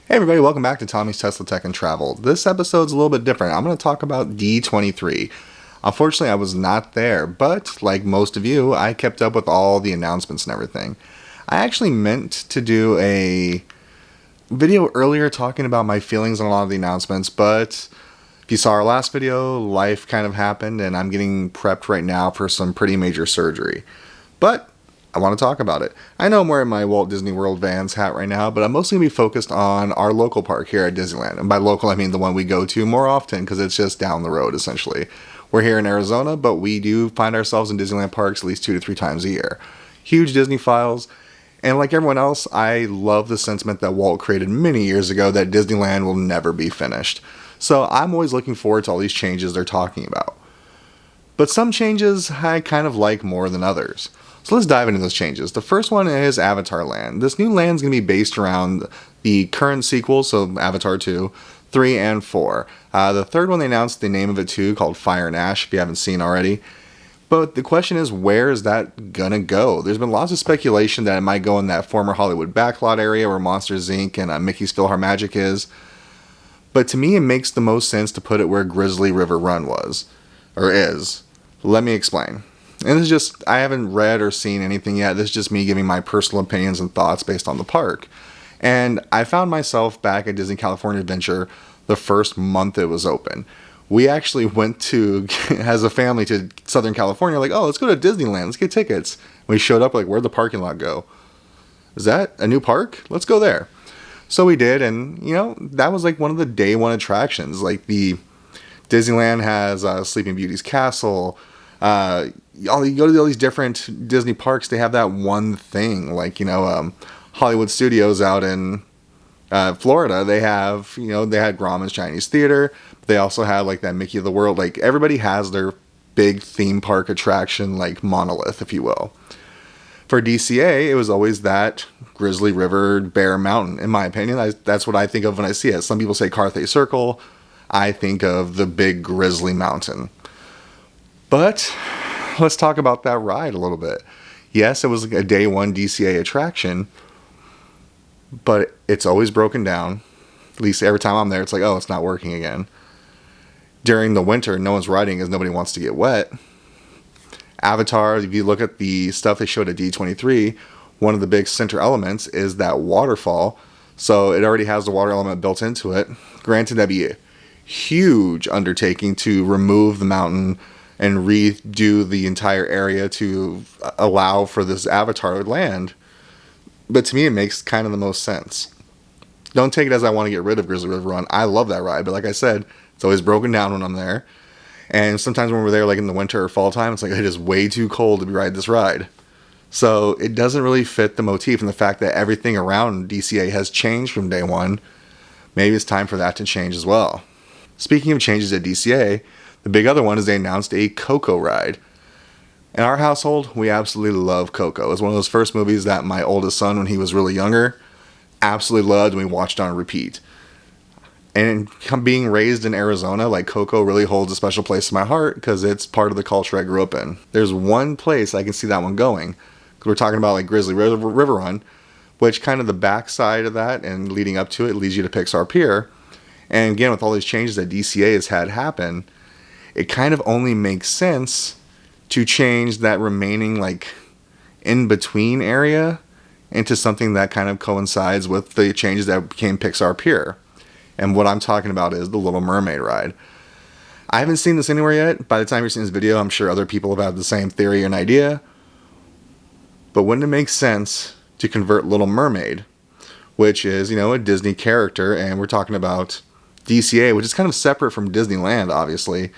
Hey everybody, welcome back to Tommy's Tesla Tech and Travel. This episode's a little bit different. I'm going to talk about D23. Unfortunately, I was not there, but like most of you, I kept up with all the announcements and everything. I actually meant to do a video earlier talking about my feelings on a lot of the announcements, but if you saw our last video, life kind of happened and I'm getting prepped right now for some pretty major surgery. But I want to talk about it. I know I'm wearing my Walt Disney World Vans hat right now, but I'm mostly going to be focused on our local park here at Disneyland. And by local, I mean the one we go to more often because it's just down the road, essentially. We're here in Arizona, but we do find ourselves in Disneyland parks at least 2 to 3 times a year. Huge Disney files. And like everyone else, I love the sentiment that Walt created many years ago that Disneyland will never be finished. So I'm always looking forward to all these changes they're talking about. But some changes I kind of like more than others. So let's dive into those changes. The first one is Avatar Land. This new land is going to be based around the current sequels, so Avatar 2, 3, and 4. The third one they announced the name of it too, called Fire and Ash, if you haven't seen already. But the question is, where is that going to go? There's been lots of speculation that it might go in that former Hollywood backlot area where Monsters Inc. and Mickey's PhilharMagic is. But to me, it makes the most sense to put it where Grizzly River Run was, or is. Let me explain. And this is just, I haven't read or seen anything yet. This is just me giving my personal opinions and thoughts based on the park. And I found myself back at Disney California Adventure the first month it was open. We actually went to, as a family, to Southern California, like, oh, let's go to Disneyland, let's get tickets. We showed up, like, where'd the parking lot go? Is that a new park? Let's go there. So we did, and, you know, that was like one of the day one attractions. Like, the Disneyland has Sleeping Beauty's castle. You go to all these different Disney parks, they have that one thing, like, Hollywood Studios out in Florida, they have, they had Grauman's Chinese Theater. They also had like that Mickey of the World. Like, everybody has their big theme park attraction, like monolith, if you will. For DCA, it was always that Grizzly River Bear Mountain, in my opinion. That's what I think of when I see it. Some people say Carthay Circle. I think of the big Grizzly Mountain. But let's talk about that ride a little bit. Yes, it was a day one DCA attraction, but it's always broken down. At least every time I'm there, it's like, oh, it's not working again. During the winter, no one's riding because nobody wants to get wet. Avatar, if you look at the stuff they showed at D23, one of the big center elements is that waterfall. So it already has the water element built into it. Granted, that'd be a huge undertaking to remove the mountain and redo the entire area to allow for this Avatar land. But to me, it makes kind of the most sense. Don't take it as I want to get rid of Grizzly River Run. I love that ride, but like I said, it's always broken down when I'm there. And sometimes when we're there, like in the winter or fall time, it's like it is way too cold to be riding this ride. So it doesn't really fit the motif and the fact that everything around DCA has changed from day one. Maybe it's time for that to change as well. Speaking of changes at DCA, the big other one is they announced a Coco ride. In our household, we absolutely love Coco. It was one of those first movies that my oldest son, when he was really younger, absolutely loved, and we watched on repeat. And being raised in Arizona, like, Coco really holds a special place in my heart because it's part of the culture I grew up in. There's one place I can see that one going. We're talking about like Grizzly River Run, which kind of the backside of that and leading up to it leads you to Pixar Pier. And again, with all these changes that DCA has had happen, it kind of only makes sense to change that remaining like in-between area into something that kind of coincides with the changes that became Pixar Pier. And what I'm talking about is the Little Mermaid ride. I haven't seen this anywhere yet. By the time you're seeing this video, I'm sure other people have had the same theory and idea. But wouldn't it make sense to convert Little Mermaid, which is, a Disney character, and we're talking about DCA, which is kind of separate from Disneyland, obviously,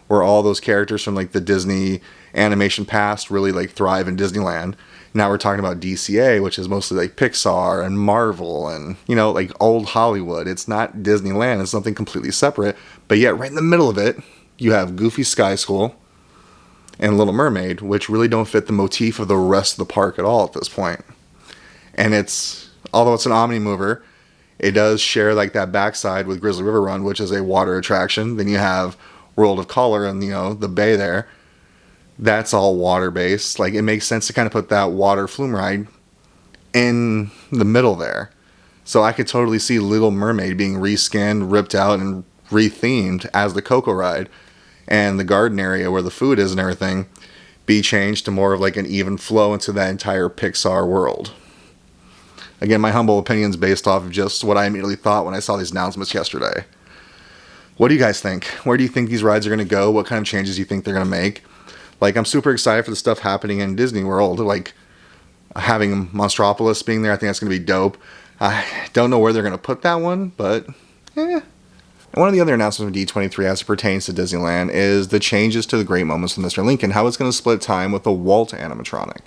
where all those characters from like the Disney animation past really like thrive in Disneyland. Now we're talking about DCA, which is mostly like Pixar and Marvel and, like old Hollywood. It's not Disneyland. It's something completely separate. But yet right in the middle of it, you have Goofy Sky School and Little Mermaid, which really don't fit the motif of the rest of the park at all at this point. And although it's an Omni mover, it does share like that backside with Grizzly River Run, which is a water attraction. Then you have World of Color and, the bay there. That's all water based. Like, it makes sense to kind of put that water flume ride in the middle there. So I could totally see Little Mermaid being reskinned, ripped out, and rethemed as the Coco ride, and the garden area where the food is and everything be changed to more of like an even flow into that entire Pixar world. Again, my humble opinion is based off of just what I immediately thought when I saw these announcements yesterday. What do you guys think? Where do you think these rides are going to go? What kind of changes do you think they're going to make? Like, I'm super excited for the stuff happening in Disney World, like having Monstropolis being there. I think that's going to be dope. I don't know where they're going to put that one, but And one of the other announcements from D23 as it pertains to Disneyland is the changes to the Great Moments with Mr. Lincoln, how it's going to split time with the Walt animatronic.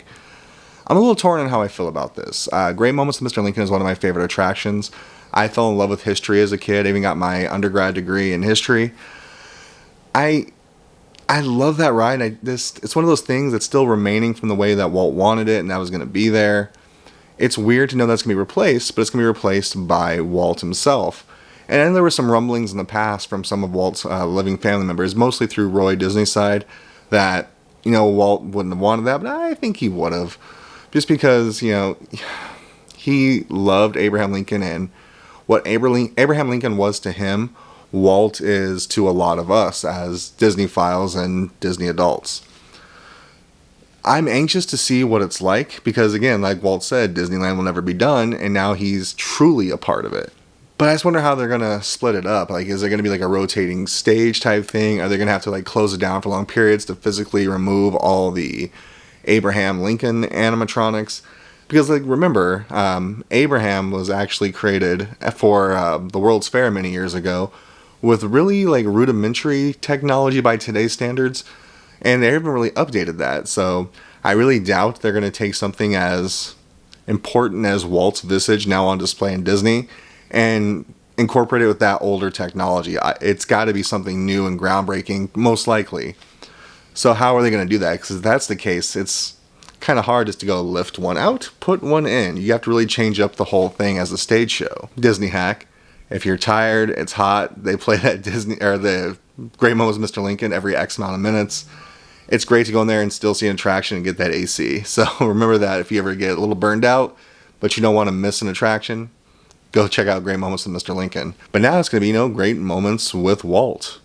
I'm a little torn on how I feel about this. Great Moments with Mr. Lincoln is one of my favorite attractions. I fell in love with history as a kid. I even got my undergrad degree in history. I love that ride. It's one of those things that's still remaining from the way that Walt wanted it and that was going to be there. It's weird to know that's going to be replaced, but it's going to be replaced by Walt himself. And then there were some rumblings in the past from some of Walt's living family members, mostly through Roy Disney's side, that, Walt wouldn't have wanted that, but I think he would have. Just because, he loved Abraham Lincoln, and what Abraham Lincoln was to him, Walt is to a lot of us as Disney files and Disney adults. I'm anxious to see what it's like because, again, like Walt said, Disneyland will never be done, and now he's truly a part of it. But I just wonder how they're going to split it up. Like, is there going to be like a rotating stage type thing? Are they going to have to like close it down for long periods to physically remove all the Abraham Lincoln animatronics? Because, like, remember, Abraham was actually created for the World's Fair many years ago with really like rudimentary technology by today's standards, and they haven't really updated that. So I really doubt they're going to take something as important as Walt's visage now on display in Disney and incorporate it with that older technology. It's got to be something new and groundbreaking, most likely. So how are they going to do that? Because if that's the case, it's kind of hard just to go lift one out, put one in. You have to really change up the whole thing as a stage show. Disney hack. If you're tired, it's hot, they play that the Great Moments with Mr. Lincoln every X amount of minutes. It's great to go in there and still see an attraction and get that AC. So remember that if you ever get a little burned out, but you don't want to miss an attraction, go check out Great Moments with Mr. Lincoln. But now it's going to be, Great Moments with Walt.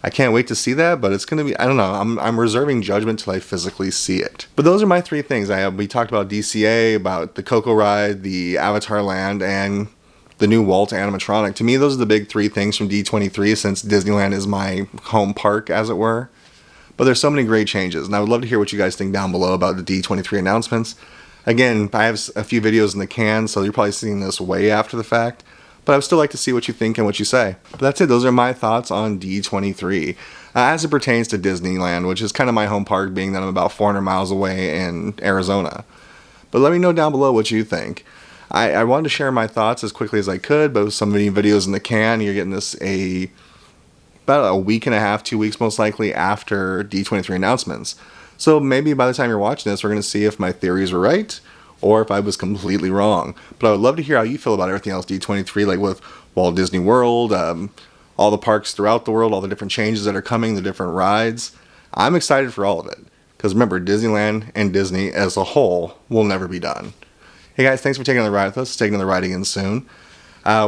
I can't wait to see that, but it's going to be, I don't know, I'm reserving judgment till I physically see it. But those are my three things. We talked about DCA, about the Coco ride, the Avatar Land, and the new Walt animatronic. To me, those are the big three things from D23, since Disneyland is my home park, as it were. But there's so many great changes, and I would love to hear what you guys think down below about the D23 announcements. Again, I have a few videos in the can, so you're probably seeing this way after the fact, but I would still like to see what you think and what you say. But that's it. Those are my thoughts on D23 as it pertains to Disneyland, which is kind of my home park, being that I'm about 400 miles away in Arizona. But let me know down below what you think. I wanted to share my thoughts as quickly as I could, but with so many videos in the can, you're getting this about a week and a half, 2 weeks most likely after D23 announcements. So maybe by the time you're watching this, we're going to see if my theories were right or if I was completely wrong. But I would love to hear how you feel about everything else D23, like with Walt Disney World, all the parks throughout the world, all the different changes that are coming, the different rides. I'm excited for all of it. Because remember, Disneyland and Disney as a whole will never be done. Hey guys, thanks for taking the ride with us. Taking the ride again soon.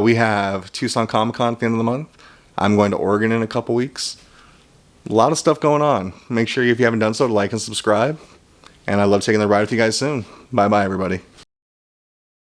We have Tucson Comic Con at the end of the month. I'm going to Oregon in a couple weeks. A lot of stuff going on. Make sure if you haven't done so to like and subscribe. And I love taking the ride with you guys soon. Bye bye everybody.